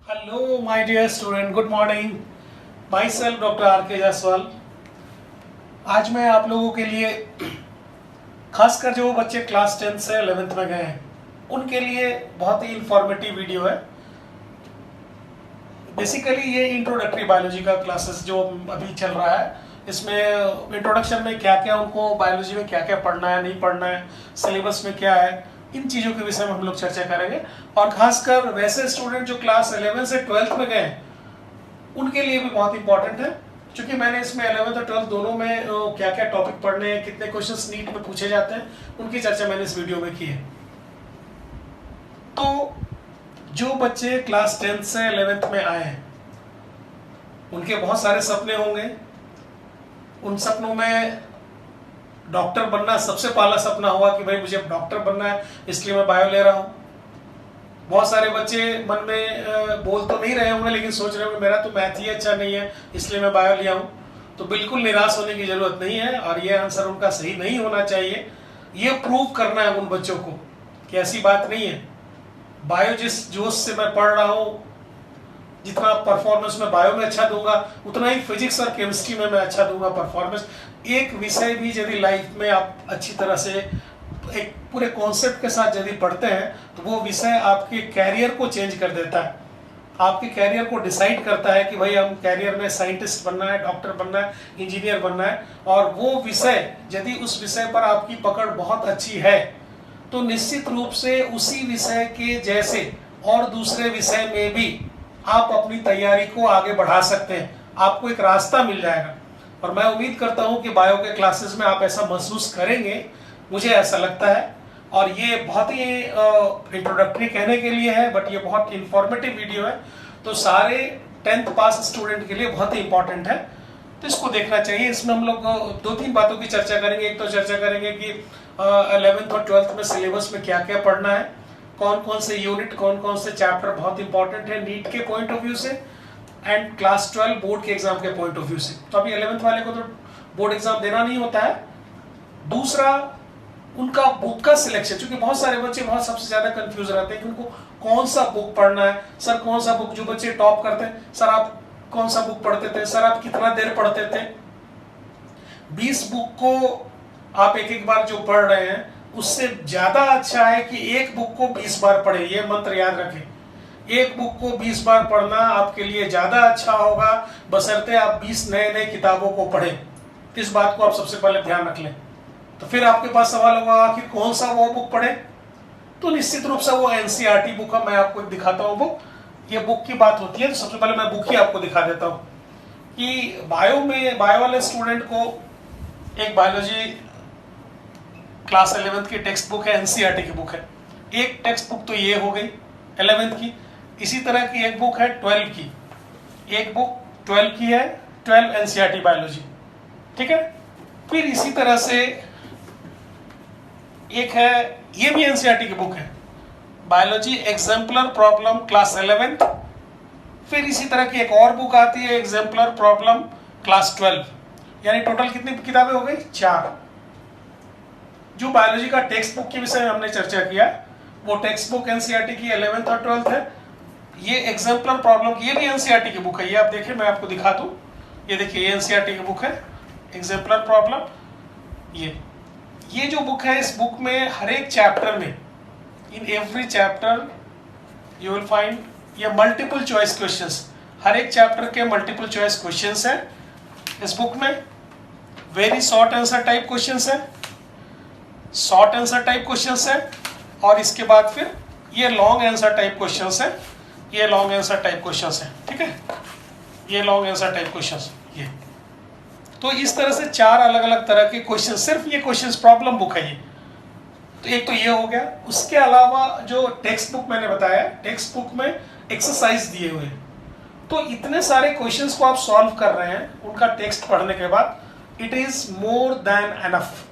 Hello, my dear student. Good morning. Myself, Dr. R.K. Jaiswal. आज मैं आप लोगों के लिए खासकर जो बच्चे क्लास 10 से 11th में गए हैं उनके लिए बहुत ही इंफॉर्मेटिव वीडियो है. बेसिकली ये इंट्रोडक्टरी बायोलॉजी का क्लासेस जो अभी चल रहा है, इसमें इंट्रोडक्शन में क्या क्या उनको बायोलॉजी में क्या क्या पढ़ना है, नहीं पढ़ना है, सिलेबस में क्या है, इन चीज़ों के विषय में हम लोग चर्चा करेंगे. और खासकर वैसे स्टूडेंट जो क्लास 11 से 12th में गए हैं उनके लिए भी बहुत इंपॉर्टेंट है, क्योंकि मैंने इसमें 11th और 12th दोनों में क्या क्या टॉपिक पढ़ने हैं, कितने क्वेश्चंस नीट में पूछे जाते हैं, उनकी चर्चा मैंने इस वीडियो में की है. तो जो बच्चे क्लास 10 से 11th में आए हैं उनके बहुत सारे सपने होंगे. उन सपनों में डॉक्टर बनना सबसे पहला सपना होगा कि भाई मुझे डॉक्टर बनना है, इसलिए मैं बायो ले रहा हूँ. बहुत सारे बच्चे मन में बोल तो नहीं रहे होंगे लेकिन सोच रहे होंगे मेरा तो मैथ ही अच्छा नहीं है इसलिए मैं बायो लिया हूँ. तो बिल्कुल निराश होने की जरूरत नहीं है और ये आंसर उनका सही नहीं होना चाहिए. ये प्रूव करना है उन बच्चों को कि ऐसी बात नहीं है. बायो जिस जोश से मैं पढ़ रहा हूँ, जितना परफॉर्मेंस मैं बायो में अच्छा दूंगा उतना ही फिजिक्स और केमिस्ट्री में मैं अच्छा दूंगा परफॉर्मेंस. एक विषय भी यदि लाइफ में आप अच्छी तरह से एक पूरे कॉन्सेप्ट के साथ यदि पढ़ते हैं तो वो विषय आपके कैरियर को चेंज कर देता है, आपके कैरियर को डिसाइड करता है कि भाई हम कैरियर में साइंटिस्ट बनना है, डॉक्टर बनना है, इंजीनियर बनना है. और वो विषय यदि उस विषय पर आपकी पकड़ बहुत अच्छी है तो निश्चित रूप से उसी विषय के जैसे और दूसरे विषय में भी आप अपनी तैयारी को आगे बढ़ा सकते हैं. आपको एक रास्ता मिल जाएगा और मैं उम्मीद करता हूं कि बायो के क्लासेस में आप ऐसा महसूस करेंगे, मुझे ऐसा लगता है. और ये बहुत ही इंट्रोडक्टरी कहने के लिए है बट ये बहुत इंफॉर्मेटिव वीडियो है, तो सारे 10th पास स्टूडेंट के लिए बहुत ही इंपॉर्टेंट है, तो इसको देखना चाहिए. इसमें हम लोग दो तीन बातों की चर्चा करेंगे. एक तो चर्चा करेंगे कि 11th और 12th में सिलेबस में क्या क्या पढ़ना है, कौन कौन से यूनिट, कौन कौन से चैप्टर बहुत इंपॉर्टेंट है नीट के पॉइंट ऑफ व्यू से एंड क्लास 12 बोर्ड के एग्जाम के पॉइंट ऑफ व्यू से. तो अभी 11th वाले को तो बोर्ड एग्जाम देना नहीं होता है. दूसरा उनका बुक का सिलेक्शन, क्योंकि बहुत सारे बच्चे बहुत सबसे ज्यादा कंफ्यूज रहते हैं कि उनको कौन सा बुक पढ़ना है. सर कौन सा बुक, जो बच्चे टॉप करते हैं, सर आप कौन सा बुक पढ़ते थे, सर आप कितना देर पढ़ते थे. 20 बुक को आप एक एक बार जो पढ़ रहे हैं उससे ज्यादा अच्छा है कि एक बुक को 20 बार पढ़े. ये मंत्र याद रखें, एक बुक को 20 बार पढ़ना आपके लिए ज्यादा अच्छा होगा बशर्ते आप 20 नए नए किताबों को पढ़ें. इस बात को आप सबसे पहले ध्यान रख लें. तो फिर आपके पास सवाल होगा कि कौन सा वो बुक पढ़े. तो निश्चित रूप से वो एनसीईआरटी बुक है. मैं आपको दिखाता हूँ बुक. ये बुक की बात होती है तो सबसे पहले मैं बुक ही आपको दिखा देता हूँ कि बायो वाले स्टूडेंट को एक बायोलॉजी क्लास 11th की टेक्स्ट बुक है, एनसीईआरटी की बुक है. एक टेक्स्ट बुक तो ये हो गई 11th की. इसी तरह की एक बुक है 12 की, एक बुक 12 की है, 12 एनसीईआरटी बायोलॉजी. ठीक है. फिर इसी तरह से एक है, ये भी एनसीईआरटी की बुक है, biology exemplar problem class 11th. फिर इसी तरह की एक और बुक आती है एग्जाम्पलर प्रॉब्लम क्लास 12. यानी टोटल कितनी किताबें हो गई? 4. जो बायोलॉजी का टेक्स्ट बुक के विषय में हमने चर्चा किया वो टेक्स्ट बुक एनसीईआरटी की 11th और 12th है. ये एग्जाम्पलर प्रॉब्लम की, ये भी एनसीईआरटी की बुक है. ये आप देखिए, मैं आपको दिखा दूं. ये देखिए, ये एनसीईआरटी की बुक है, एग्जाम्पलर प्रॉब्लम. ये जो बुक है, इस बुक में हर एक चैप्टर में, in every chapter you will find ये मल्टीपल चॉइस क्वेश्चंस. हर एक चैप्टर के मल्टीपल चॉइस क्वेश्चंस है इस बुक में. Very short answer type questions है, शॉर्ट आंसर टाइप क्वेश्चंस है, और इसके बाद फिर ये लॉन्ग आंसर टाइप क्वेश्चंस है. ये लॉन्ग आंसर टाइप क्वेश्चंस है. ठीक है, ये लॉन्ग आंसर टाइप क्वेश्चंस. ये तो इस तरह से 4 अलग अलग तरह के क्वेश्चन, सिर्फ ये क्वेश्चंस प्रॉब्लम बुक है ये. तो एक तो ये हो गया. उसके अलावा जो टेक्स्ट बुक मैंने बताया, टेक्स्ट बुक में एक्सरसाइज दिए हुए हैं. तो इतने सारे क्वेश्चंस को आप सॉल्व कर रहे हैं उनका टेक्स्ट पढ़ने के बाद, it is more than enough.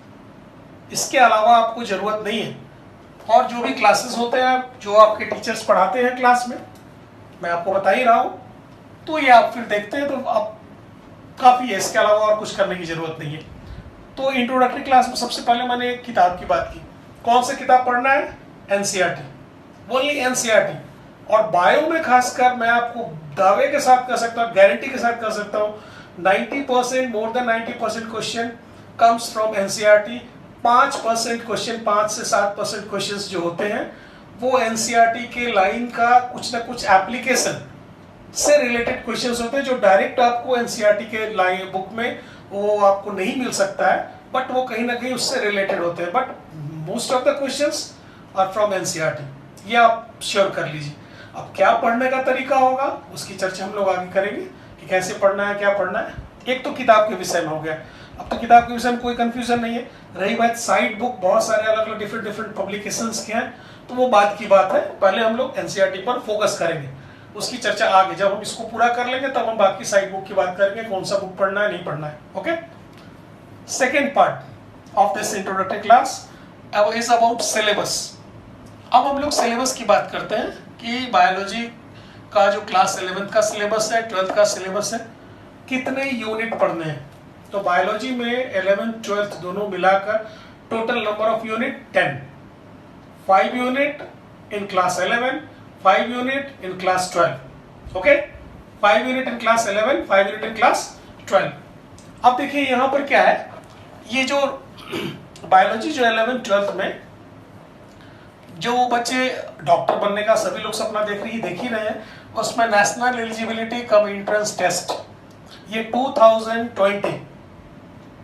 इसके अलावा आपको जरूरत नहीं है. और जो भी क्लासेस होते हैं, जो आपके टीचर्स पढ़ाते हैं क्लास में, मैं आपको बता ही रहा हूं, तो ये आप फिर देखते हैं तो आप काफी है. इसके अलावा और कुछ करने की जरूरत नहीं है. तो इंट्रोडक्टरी क्लास में सबसे पहले मैंने एक किताब की बात की. कौन सी किताब पढ़ना है? NCERT, only NCERT. और बायो में खासकर मैं आपको दावे के साथ कह सकता हूँ, गारंटी के साथ कह सकता हूँ, 90%, more than 90% question comes from NCERT. 5% question, 5 से 7% क्वेश्चन जो होते हैं वो एनसीईआरटी के लाइन का कुछ ना कुछ एप्लीकेशन से रिलेटेड क्वेश्चंस होते हैं, जो डायरेक्ट आपको एनसीईआरटी के लाइन बुक में वो आपको नहीं मिल सकता है, बट वो कहीं ना कहीं उससे रिलेटेड होते हैं। But most of the questions are from NCERT, ये आप श्योर कर लीजिए। अब क्या पढ़ने का तरीका होगा उसकी चर्चा हम लोग आगे करेंगे कि कैसे पढ़ना है, क्या पढ़ना है। एक तो किताब के विषय में हो गया, अब तो किताब के विषय में कोई कंफ्यूजन नहीं है। रही बात साइड बुक, बहुत सारे अलग अलग डिफरेंट पब्लिकेशंस के हैं, तो वो बात की बात है। पहले हम लोग एनसीईआरटी पर फोकस करेंगे, उसकी चर्चा आगे जब हम इसको पूरा कर लेंगे तब हम बाकी साइड बुक की बात करेंगे, कौन सा बुक पढ़ना है नहीं पढ़ना है। Okay, second part of this introductory class is about syllabus. अब हम लोग सिलेबस की बात करते हैं कि बायोलॉजी का जो क्लास 11th का सिलेबस है, 12th का सिलेबस है, कितने यूनिट पढ़ने हैं। तो बायोलॉजी में 11th 12th दोनों मिलाकर total number of unit 10, 5 unit in class 11, 5 unit in class 12। Okay, 5 unit in class 11, 5 unit in class 12। अब देखिए यहाँ पर क्या है, ये जो बायोलॉजी जो 11th 12th में जो बच्चे डॉक्टर बनने का सभी लोग सपना देख ही रहे हैं, उसमें national eligibility cum entrance test ये 2020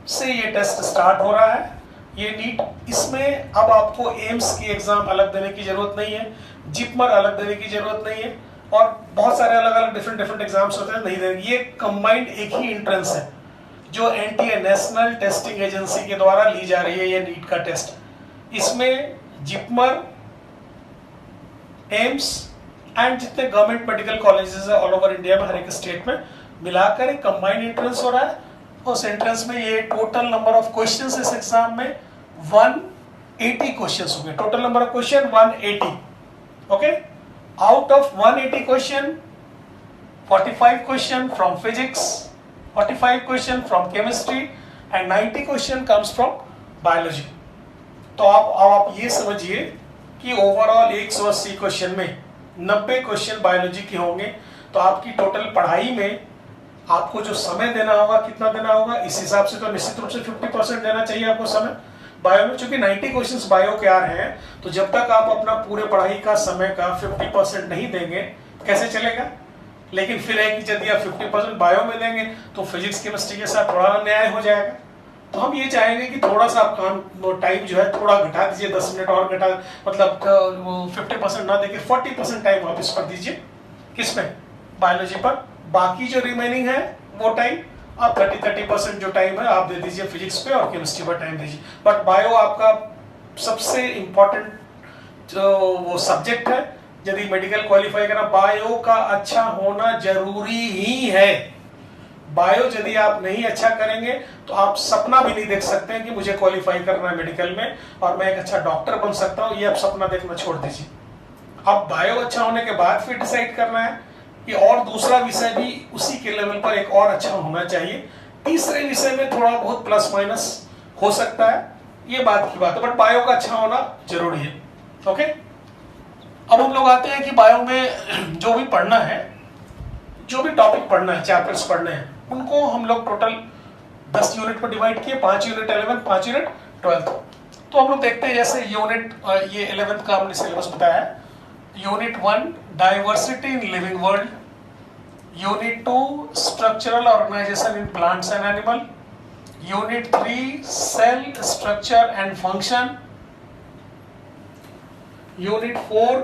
से ये टेस्ट स्टार्ट हो रहा है, ये नीट। इसमें अब आपको एम्स की एग्जाम अलग देने की जरूरत नहीं है, जिपमर अलग देने की जरूरत नहीं है, और बहुत सारे अलग अलग डिफरेंट एग्जाम्स होते हैं, नहीं देंगे। ये कंबाइंड एक ही एंट्रेंस है जो एनटीए नेशनल टेस्टिंग एजेंसी के द्वारा ली जा रही है, ये नीट का टेस्ट। इसमें जिपमर, एम्स एंड जितने गवर्नमेंट मेडिकल कॉलेजेस है ऑल ओवर इंडिया में, हर एक स्टेट में मिलाकर एक कंबाइंड एंट्रेंस हो रहा है। उस एंट्रेंस में ये टोटल नंबर ऑफ क्वेश्चंस इस एग्जाम में 180 क्वेश्चंस होंगे। Total number of question 180। Okay, out of 180 question 45 question from physics, 45 question from chemistry and 90 question comes from biology. तो आप ये समझिए कि ओवरऑल 180 क्वेश्चन में 90 क्वेश्चन बायोलॉजी के होंगे। तो आपकी टोटल पढ़ाई में आपको जो समय देना होगा, कितना देना होगा, इस हिसाब से तो निश्चित रूप से 50% देना चाहिए आपको समय बायो में। चूंकि 90 क्वेश्चंस बायो के आ रहे हैं, तो जब तक आप अपना पूरे पढ़ाई का समय का 50% नहीं देंगे कैसे चलेगा। लेकिन फिर है कि यदि आप 50% बायो में देंगे तो फिजिक्स केमिस्ट्री के साथ थोड़ा न्याय हो जाएगा। तो हम ये चाहेंगे कि थोड़ा सा आप काम टाइम जो है थोड़ा घटा दीजिए, 10 मिनट और घटा, मतलब 50% ना देके 40% टाइम आप इस पर दीजिए, किसमें, बायोलॉजी पर। बाकी जो रिमेनिंग है वो टाइम आप 30% जो टाइम है आप दे दीजिए फिजिक्स पे और केमिस्ट्री पर टाइम दीजिए। बट बायो आपका सबसे इंपॉर्टेंट जो वो सब्जेक्ट है, यदि मेडिकल क्वालिफाई करना, बायो का अच्छा होना जरूरी ही है। बायो यदि आप नहीं अच्छा करेंगे तो आप सपना भी नहीं देख सकते हैं कि मुझे क्वालिफाई करना है मेडिकल में और मैं एक अच्छा डॉक्टर बन सकता हूं। ये आप सपना देखना छोड़ दीजिए। अब बायो अच्छा होने के बाद फिर डिसाइड करना है कि और दूसरा विषय भी उसी के लेवल पर एक और अच्छा होना चाहिए। तीसरे विषय में थोड़ा बहुत प्लस माइनस हो सकता है, ये बात की बात है, बट बायो का अच्छा होना जरूरी है। ओके, अब हम लोग आते हैं कि बायो में जो भी पढ़ना है, जो भी टॉपिक पढ़ना है, चैप्टर्स पढ़ने हैं, उनको हम लोग टोटल 10 यूनिट पर डिवाइड किए, 5 यूनिट 11, 5 यूनिट 12। तो हम लोग देखते हैं जैसे यूनिट ये 11th का हमने सिलेबस बताया है। Unit 1 diversity in living world, unit 2 structural organisation in plants and animal, unit 3 cell structure and function, unit 4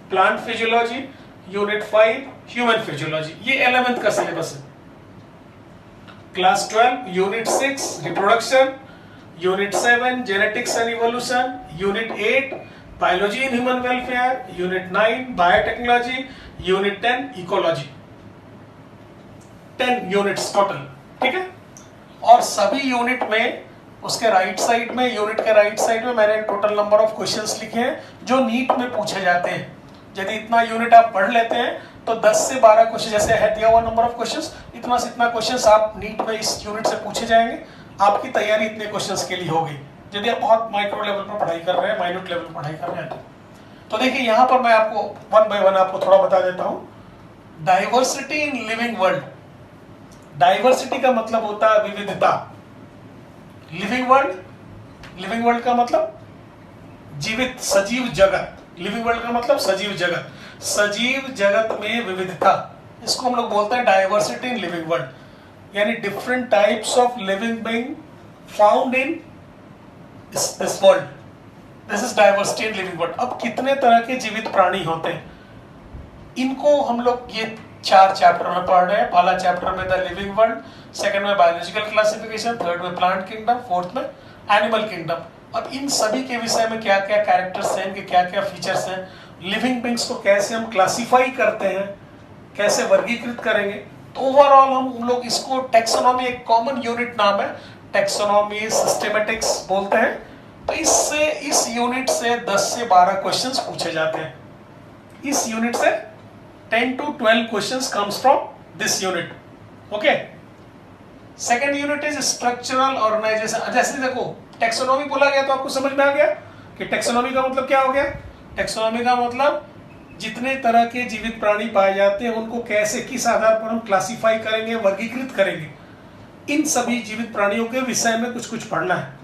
plant physiology, unit 5 human physiology. ये 11th का सिलेबस है। Class 12 unit 6 reproduction, unit 7 genetics and evolution, unit 8 biology in human welfare, unit 9 biotechnology, unit 10 ecology. 10 units total, ठीक है। और सभी unit में उसके right side में, यूनिट के राइट साइड में मैंने टोटल नंबर ऑफ क्वेश्चंस लिखे हैं जो नीट में पूछे जाते हैं। यदि इतना यूनिट आप पढ़ लेते हैं तो 10 से 12 क्वेश्चन, जैसे है दिया हुआ नंबर ऑफ क्वेश्चंस, इतना से इतना क्वेश्चंस आप नीट में इस यूनिट से पूछे जाएंगे। आपकी तैयारी इतने क्वेश्चंस के लिए होगी यदि आप बहुत माइक्रो लेवल पर पढ़ाई कर रहे हैं, माइन्यूट लेवल पर पढ़ाई कर रहे हैं। तो देखिए यहां पर मैं आपको वन बाय वन आपको थोड़ा बता देता हूं। Diversity in living world, diversity का मतलब होता है विविधता। लिविंग वर्ल्ड, लिविंग वर्ल्ड का मतलब जीवित सजीव जगत, लिविंग वर्ल्ड का मतलब सजीव जगत, सजीव जगत में विविधता, इसको हम लोग बोलते हैं डाइवर्सिटी इन लिविंग वर्ल्ड। यानी different types of living being found in this world, this is diversity in living world. अब कितने तरह के जीवित प्राणी होते हैं, इनको हम लोग ये 4 चैप्टर में पढ़ रहे हैं। पहला चैप्टर में द लिविंग वर्ल्ड, सेकंड में बायोलॉजिकल क्लासिफिकेशन, थर्ड में प्लांट किंगडम, फोर्थ में एनिमल किंगडम। अब इन सभी के विषय में क्या क्या कैरेक्टर्स हैं, इनके क्या क्या फीचर्स हैं, लिविंग बीइंग्स को कैसे हम क्लासिफाई करते हैं, कैसे वर्गीकृत करेंगे, तो ओवरऑल हम लोग इसको टैक्सोनॉमी, एक कॉमन यूनिट नाम है टैक्सोनॉमी सिस्टेमेटिक्स बोलते हैं। तो इससे, इस यूनिट से 10 से 12 क्वेश्चंस पूछे जाते हैं। इस यूनिट से 10 to 12 questions comes from this unit. Okay, second unit is structural organisation. जैसे देखो टैक्सोनॉमी बोला गया तो आपको समझ में आ गया कि टैक्सोनॉमी का मतलब क्या हो गया। टैक्सोनॉमी का मतलब जितने तरह के जीवित प्राणी पाए जाते हैं उनको कैसे, किस आधार पर हम क्लासिफाई करेंगे, वर्गीकृत करेंगे, इन सभी जीवित प्राणियों के विषय में कुछ कुछ पढ़ना है।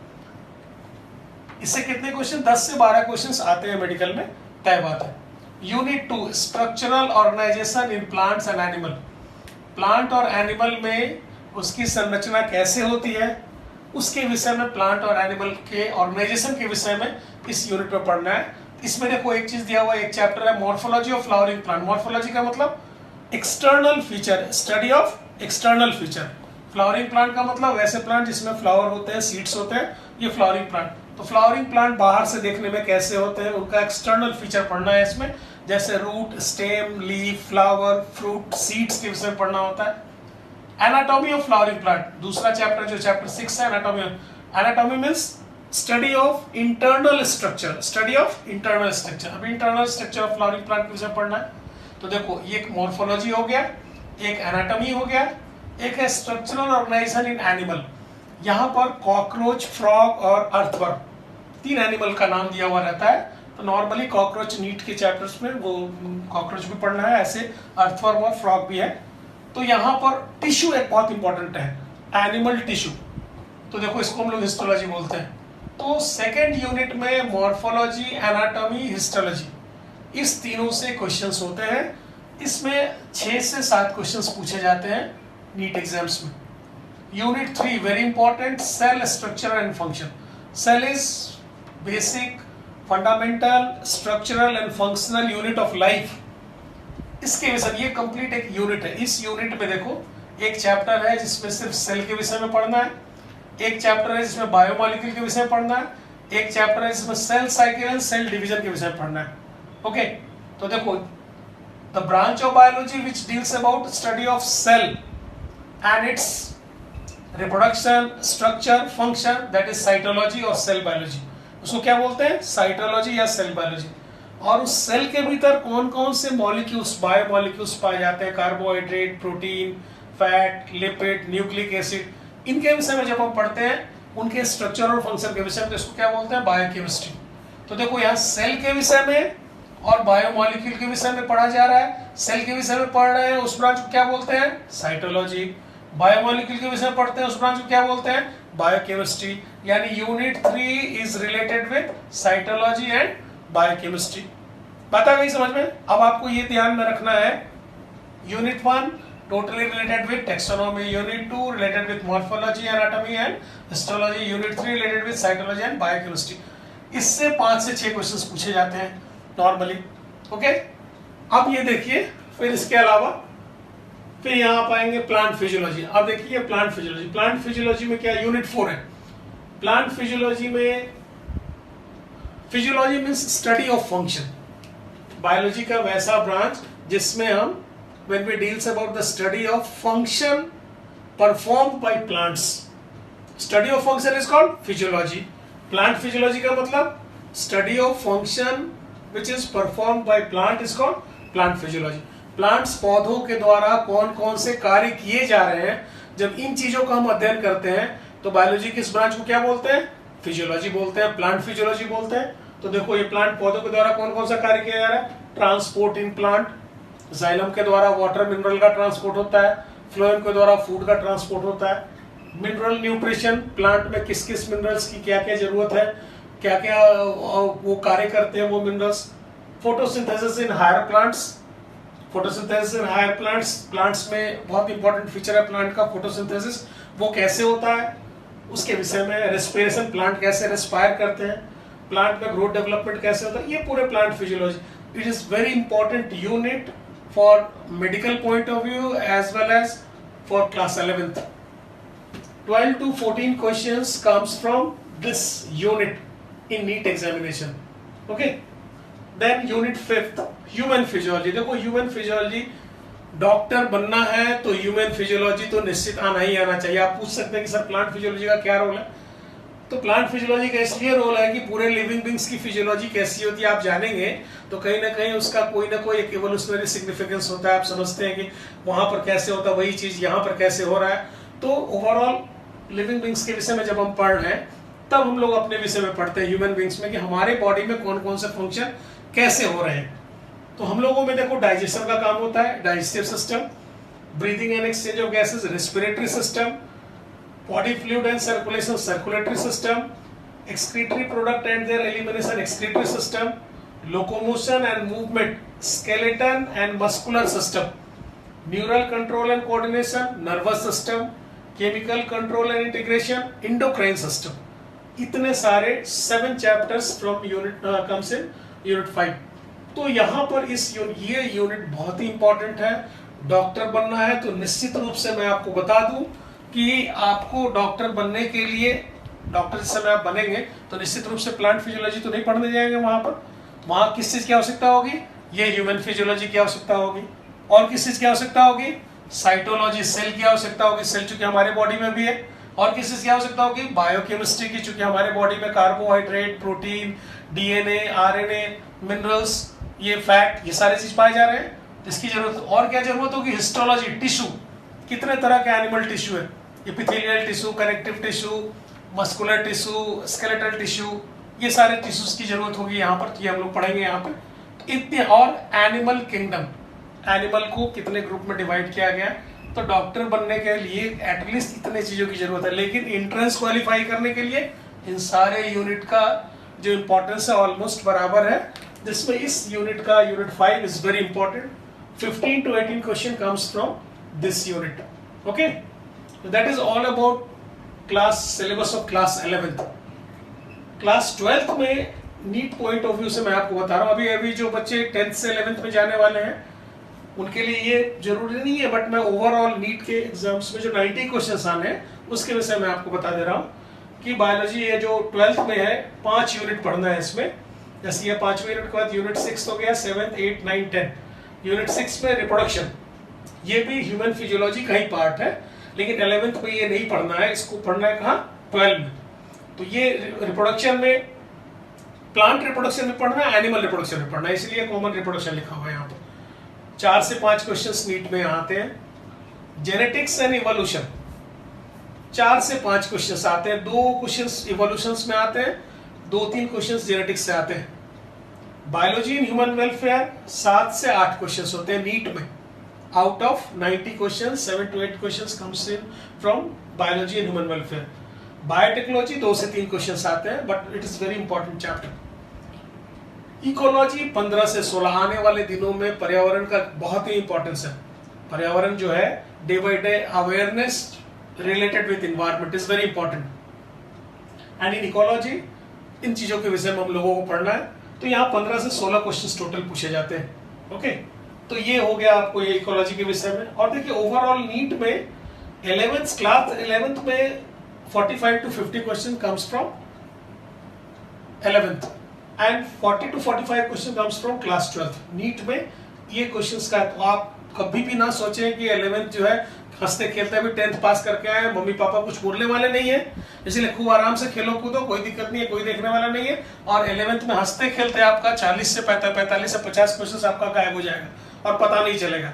इससे कितने क्वेश्चन, 10 से 12 क्वेश्चंस आते हैं मेडिकल में, तय बात है। Unit 2 structural organisation in plants and animal. Plant और एनिमल में उसकी संरचना कैसे होती है, उसके विषय में, प्लांट और एनिमल के ऑर्गेनाइजेशन के विषय में इस यूनिट में पढ़ना है। इसमें देखो एक चीज दिया हुआ है, एक चैप्टर है morphology of flowering plant. Morphology का मतलब external feature, study of external feature. Flowering plant का मतलब वैसे प्लांट जिसमें फ्लावर होते हैं, सीड्स होते हैं, ये फ्लावरिंग प्लांट। तो फ्लावरिंग प्लांट बाहर से देखने में कैसे होते हैं, उनका एक्सटर्नल फीचर पढ़ना है इसमें, जैसे root, stem, leaf, flower, fruit, seeds के विषय में पढ़ना होता है। एनाटॉमी ऑफ फ्लावरिंग प्लांट दूसरा चैप्टर, जो चैप्टर 6 है anatomy. Anatomy means study of internal structure, study of internal structure. अब internal structure of flowering plant के विषय पढ़ना है। तो देखो ये एक मॉर्फोलॉजी हो गया, एक एनाटॉमी हो गया, एक है स्ट्रक्चरल ऑर्गेनाइजेशन इन एनिमल। यहाँ पर कॉकरोच, फ्रॉग और अर्थवर्म, 3 एनिमल का नाम दिया हुआ रहता है। तो नॉर्मली कॉकरोच नीट के चैप्टर्स में वो कॉकरोच भी पढ़ना है, ऐसे अर्थवर्म और फ्रॉग भी है। तो यहाँ पर टिश्यू एक बहुत इंपॉर्टेंट है, एनिमल टिश्यू। तो देखो इसको हम लोग हिस्टोलॉजी बोलते हैं। तो सेकेंड यूनिट में मॉर्फोलॉजी, एनाटॉमी, हिस्टोलॉजी, इस तीनों से क्वेश्चंस होते हैं। इसमें 6 से 7 क्वेश्चंस पूछे जाते हैं नीट एग्जाम्स में। Unit 3 very important, cell structure and function. Cell is basic, fundamental, structural and functional unit of life. इसके विषय, ये कंप्लीट एक यूनिट है। इस यूनिट में देखो एक चैप्टर है जिसमें सिर्फ सेल के विषय में पढ़ना है, एक चैप्टर है जिसमें बायोमॉलिक्यूल के विषय में पढ़ना है, एक चैप्टर है जिसमें cell cycle and cell division के विषय में पढ़ना है। ओके, तो देखो the branch of biology which deals about study of cell and its reproduction, structure, function, that is cytology और सेल बायोलॉजी। उसको क्या बोलते हैं, साइटोलॉजी या सेल बायोलॉजी। और उस सेल के भीतर कौन कौन से मॉलिक्यूल्स, बायोमॉलिक्यूल्स पाए जाते हैं, carbohydrate, protein, fat, lipid, nucleic acid, इनके विषय में जब हम पढ़ते हैं, उनके स्ट्रक्चर और फंक्शन के विषय में, तो इसको क्या बोलते हैं, बायोकेमिस्ट्री। तो देखो यहाँ सेल के विषय में और बायोमॉलिक्यूल के विषय में पढ़ा जा रहा है। सेल के विषय में पढ़ रहे हैं, उस ब्रांच को क्या बोलते हैं, साइटोलॉजी। बायोमॉलिक्यूल के विषय में पढ़ते हैं, उस ब्रांच को क्या बोलते हैं, बायोकेमिस्ट्री। यानी unit 3 is related with cytology and biochemistry. बात आ गई समझ में। अब आपको ये ध्यान में रखना है, unit 1 totally related with taxonomy, unit 2 related with morphology, anatomy and histology, unit 3 related with cytology and biochemistry। इससे 5 से 6 क्वेश्चंस पूछे जाते हैं नॉर्मली। ओके, अब ये देखिए, फिर इसके अलावा फिर यहाँ पाएंगे प्लांट फिजियोलॉजी। अब देखिए प्लांट फिजियोलॉजी, प्लांट फिजियोलॉजी में क्या, यूनिट 4 है। प्लांट फिजियोलॉजी में, physiology means study of function, biology का वैसा ब्रांच जिसमें हम when we deals about the study of function performed by plants, study of function is called physiology। plant physiology का मतलब study of function which is performed by plant is called plant physiology। plants पौधों के द्वारा कौन कौन से कार्य किए जा रहे हैं, जब इन चीजों का हम अध्ययन करते हैं तो बायोलॉजी किस ब्रांच को क्या बोलते हैं, फिजियोलॉजी बोलते हैं, प्लांट फिजियोलॉजी बोलते हैं। तो देखो ये प्लांट पौधों के द्वारा कौन कौन सा कार्य किया जा रहा है? ट्रांसपोर्ट इन प्लांट, जाइलम के द्वारा वाटर मिनरल का ट्रांसपोर्ट होता है, फ्लोएम के द्वारा फूड का ट्रांसपोर्ट होता है, मिनरल न्यूट्रिशन, प्लांट में किस किस मिनरल्स की क्या क्या जरूरत है, क्या क्या वो कार्य करते हैं वो minerals, photosynthesis in higher plants, photosynthesis in higher plants, plants में बहुत इंपॉर्टेंट फीचर है प्लांट का फोटोसिंथेसिस, वो कैसे होता है उसके विषय में, रेस्पिरेशन, प्लांट कैसे रेस्पायर करते हैं, प्लांट में ग्रोथ डेवलपमेंट कैसे होता है, ये पूरे plant physiology. It is very important unit for medical point of view as well as for class 11th. 12 to 14 questions comes from this unit in NEET examination. Okay. Then unit 5th, human physiology. देखो human physiology, doctor बनना है तो human physiology तो निश्चित आना ही आना चाहिए. आप पूछ सकते हैं कि सर प्लांट फिजियोलॉजी का क्या रोल है? तो प्लांट फिजियोलॉजी का इसलिए रोल है कि पूरे लिविंग बींग्स की फिजियोलॉजी कैसी होती है आप जानेंगे तो कहीं ना कहीं उसका कोई ना कोई एक इवोल्यूशनरी सिग्निफिकेंस होता है. आप समझते हैं कि वहां पर कैसे होता है वही चीज यहाँ पर कैसे हो रहा है. तो ओवरऑल लिविंग बींग्स के विषय में जब हम पढ़ रहे हैं तब हम लोग अपने विषय में पढ़ते हैं ह्यूमन बींग्स में कि हमारे बॉडी में कौन कौन से फंक्शन कैसे हो रहे हैं. तो हम लोगों में देखो डाइजेशन का काम होता है, digestive system, breathing and exchange of gases, respiratory system, body fluid and circulation, circulatory system, excretory product and there elimination, excretory system, locomotion and movement, skeleton and muscular system, neural control and coordination, nervous system, chemical control and integration, endocrine system. इतने सारे 7 chapters from unit comes in unit 5. तो यहाँ पर ये unit बहुत ही important है. Doctor बनना है तो निश्चित रूप से मैं आपको बता दूं कि आपको डॉक्टर बनने के लिए, डॉक्टर जिस समय आप बनेंगे तो निश्चित रूप से प्लांट फिजियोलॉजी तो नहीं पढ़ने जाएंगे वहां पर. वहां किस चीज की आवश्यकता होगी? ये ह्यूमन फिजियोलॉजी की आवश्यकता होगी. और किस चीज की आवश्यकता होगी? साइटोलॉजी, सेल की आवश्यकता होगी, सेल चूंकि हमारे बॉडी में भी है. और किस चीज की आवश्यकता होगी? बायोकेमिस्ट्री की, चूंकि हमारे बॉडी में carbohydrate, protein, DNA, RNA, minerals, ये फैट, ये सारे चीज पाए जा रहे हैं. इसकी जरूरत. और क्या जरूरत होगी? हिस्टोलॉजी, टिश्यू, कितने तरह के एनिमल टिश्यू है, epithelial tissue, connective tissue, muscular tissue, skeletal tissue, ये सारे टिश्यूज की जरूरत होगी यहाँ पर. तो ये हम लोग पढ़ेंगे यहाँ पर. तो इतने. और एनिमल किंगडम, एनिमल को कितने ग्रुप में डिवाइड किया गया. तो डॉक्टर बनने के लिए एटलीस्ट इतने चीजों की जरूरत है. लेकिन एंट्रेंस क्वालिफाई करने के लिए इन सारे यूनिट का जो इंपॉर्टेंस है ऑलमोस्ट बराबर है, जिसमें इस यूनिट का unit 5 is very important. 15 to 18 question comes from this unit. Okay, that is all about class syllabus of class 11th. Class 12th में नीट पॉइंट ऑफ व्यू से मैं आपको बता रहा हूँ. अभी जो बच्चे 10th से 11th में जाने वाले हैं उनके लिए ये जरूरी नहीं है, बट मैं ओवरऑल नीट के एग्जाम्स में जो 90 क्वेश्चंस आने हैं उसके विषय में आपको बता दे रहा हूँ कि बायोलॉजी ये जो 12th में है 5 यूनिट पढ़ना है इसमें. जैसे ये 5वें यूनिट के बाद यूनिट 6 हो गया, 7th, 8th, 9th, 10th. Unit 6 में रिप्रोडक्शन, ये भी ह्यूमन फिजियोलॉजी का ही पार्ट है, लेकिन 11th में ये नहीं पढ़ना है, इसको पढ़ना है कहाँ? 12 में. तो ये रिप्रोडक्शन में, प्लांट रिप्रोडक्शन में पढ़ना है, एनिमल रिप्रोडक्शन में पढ़ना है, इसलिए कॉमन रिप्रोडक्शन लिखा हुआ है यहाँ पर. 4 से 5 क्वेश्चंस नीट में आते हैं. जेनेटिक्स एंड इवोल्यूशन, 4 से 5 क्वेश्चंस आते हैं. 2 क्वेश्चंस इवोल्यूशंस में आते हैं, 2-3 क्वेश्चंस जेनेटिक्स से आते हैं. बायोलॉजी इन ह्यूमन वेलफेयर 7 से 8 क्वेश्चंस होते हैं नीट में. Out of 90 questions 7 to 8 questions comes in from biology in human welfare. Biotechnology 2 से 3 क्वेश्चंस आते हैं, but it is very important chapter. Ecology 15 से 16. आने वाले दिनों में पर्यावरण का बहुत ही इंपॉर्टेंस है. पर्यावरण जो है day by day awareness related with environment is very important. And in ecology इन चीजों के विषय में हम लोगों को पढ़ना है. तो यहाँ 15 से 16 क्वेश्चंस टोटल पूछे जाते हैं. ओके, तो ये हो गया आपको ये इकोलॉजी के विषय में. और देखिए ओवरऑल नीट में 11th क्लास 11th में 45 to 50 question comes from 11th and 40 to 45 question comes from class 12th. NEET में ये क्वेश्चंस का, तो आप कभी भी ना सोचें कि 11th जो है हंसते खेलते भी 10th पास करके आए, मम्मी पापा कुछ बोलने वाले नहीं है, इसलिए खूब आराम से खेलो कूदो, कोई दिक्कत नहीं है, कोई देखने वाला नहीं है. और 11th में हंसते खेलते आपका 40 से 45 से 50 क्वेश्चन आपका गायब हो जाएगा और पता नहीं चलेगा.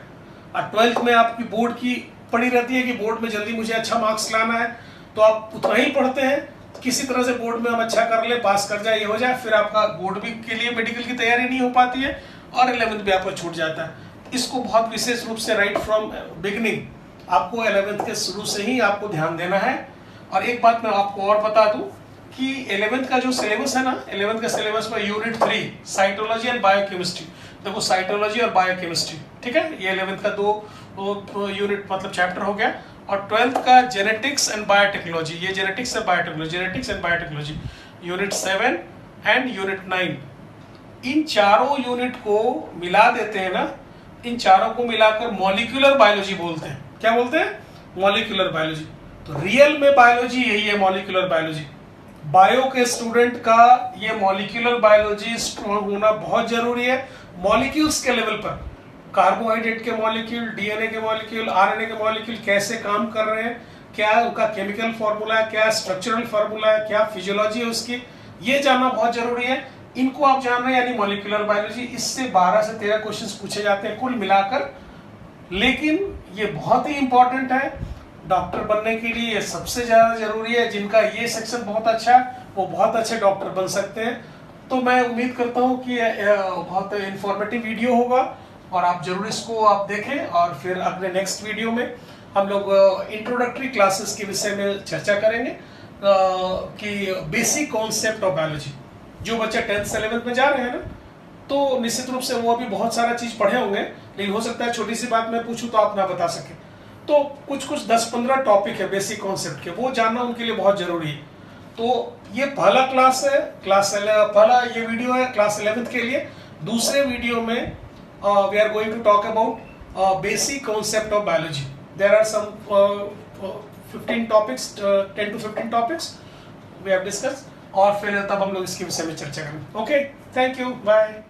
और 12th में आपकी बोर्ड की पड़ी रहती है कि बोर्ड में जल्दी मुझे अच्छा मार्क्स लाना है, तो आप उतना ही पढ़ते हैं किसी तरह से बोर्ड में हम अच्छा कर ले, पास कर जाए, ये हो जाए, फिर आपका बोर्ड भी के लिए मेडिकल की तैयारी नहीं हो पाती है और 11th भी आपको छूट जाता है। इसको बहुत विशेष रूप से राइट फ्रॉम बिगनिंग आपको 11th के शुरू से ही आपको ध्यान देना है। और एक बात मैं आपको और बता दूं कि 11th का जो सिलेबस है ना, 11th का सिलेबस में यूनिट 3 साइटोलॉजी एंड बायोकेमिस्ट्री, देखो साइटोलॉजी और बायोकेमिस्ट्री, ठीक है, ये 11th का दो यूनिट मतलब चैप्टर हो गया। और 12th का जेनेटिक्स एंड बायोटेक्नोलॉजी, ये genetics and biotechnology, genetics and biotechnology unit 7 and unit 9, इन चारों यूनिट को मिला देते हैं ना, इन चारों को मिलाकर मॉलिक्यूलर बायोलॉजी बोलते हैं। क्या बोलते हैं? Molecular biology. तो रियल में बायोलॉजी यही है, मॉलिक्यूलर बायोलॉजी। बायो के स्टूडेंट का ये मॉलिक्यूलर बायोलॉजी स्ट्रॉन्ग होना बहुत जरूरी है। मॉलिक्यूल्स के लेवल पर कार्बोहाइड्रेट के मॉलिक्यूल, डीएनए के मॉलिक्यूल, आरएनए के मॉलिक्यूल कैसे काम कर रहे हैं, क्या उनका केमिकल फॉर्मूला है, क्या स्ट्रक्चरल फॉर्मूला है, क्या फिजियोलॉजी है उसकी, ये जानना बहुत जरूरी है। इनको आप जान रहे हैं यानी मॉलिक्यूलर बायोलॉजी। इससे 12 से 13 क्वेश्चंस पूछे जाते हैं कुल मिलाकर, लेकिन ये बहुत ही इंपॉर्टेंट है। डॉक्टर बनने के लिए ये सबसे ज्यादा जरूरी है। जिनका ये सेक्शन बहुत अच्छा है वो बहुत अच्छे डॉक्टर बन सकते हैं। तो मैं उम्मीद करता हूँ कि बहुत इंफॉर्मेटिव वीडियो होगा और आप जरूर इसको आप देखें। और फिर अगले नेक्स्ट वीडियो में हम लोग इंट्रोडक्टरी क्लासेस के विषय में चर्चा करेंगे कि बेसिक कॉन्सेप्ट ऑफ बायोलॉजी। जो बच्चे 10th से 11th में जा रहे हैं ना, तो निश्चित रूप से वो अभी बहुत सारा चीज पढ़े होंगे, लेकिन हो सकता है छोटी सी बात मैं पूछूं तो आप ना बता सके। तो कुछ 10-15 टॉपिक है बेसिक कॉन्सेप्ट के, वो जानना उनके लिए बहुत जरूरी है। तो ये पहला क्लास है, पहला ये वीडियो है क्लास 11th के लिए। दूसरे वीडियो में we are going to talk about basic concept of biology. There are some 15 topics, 10 to 15 topics we have discuss, और फिर तब हम लोग इसके विषय में चर्चा करेंगे। Okay, thank you, bye.